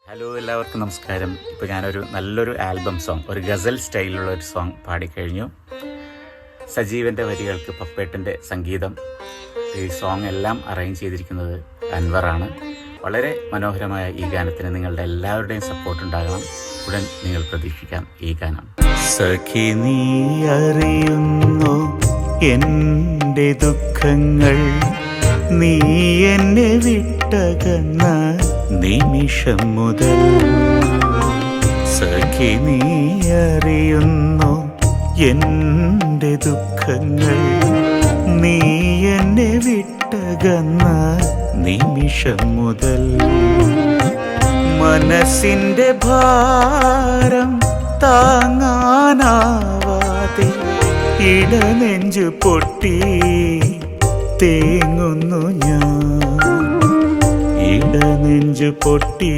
Hello, എല്ലാവർക്കും നമസ്കാരം. ഇപ്പോൾ ഞാനൊരു നല്ലൊരു ആൽബം സോങ്, ഒരു ഗസൽ സ്റ്റൈലിലുള്ള ഒരു സോങ് പാടിക്കഴിഞ്ഞു. സജീവൻ്റെ വരികൾക്ക് പപ്പേട്ടൻ്റെ സംഗീതം. ഈ സോങ് എല്ലാം അറേഞ്ച് ചെയ്തിരിക്കുന്നത് അൻവറാണ്. വളരെ മനോഹരമായ ഈ ഗാനത്തിന് നിങ്ങളുടെ എല്ലാവരുടെയും സപ്പോർട്ട് ഉണ്ടാകണം. ഉടൻ നിങ്ങൾ പ്രതീക്ഷിക്കാം ഈ ഗാനം. സഖി നീ അറിയുന്നു എൻ്റെ ദുഃഖങ്ങൾ, നീ എന്നെ വിട്ടകന്ന നിമിഷം മുതൽ. സഖി നീ അറിയുന്നു എൻ്റെ ദുഃഖങ്ങൾ, നീ എന്നെ വിട്ടകന്ന നിമിഷം മുതൽ. മനസ്സിൻ്റെ ഭാരം താങ്ങാനാവാതെ ഇടനെഞ്ചു പൊട്ടി തേങ്ങുന്നു ഞാൻ, ഇടനെഞ്ചു പൊട്ടി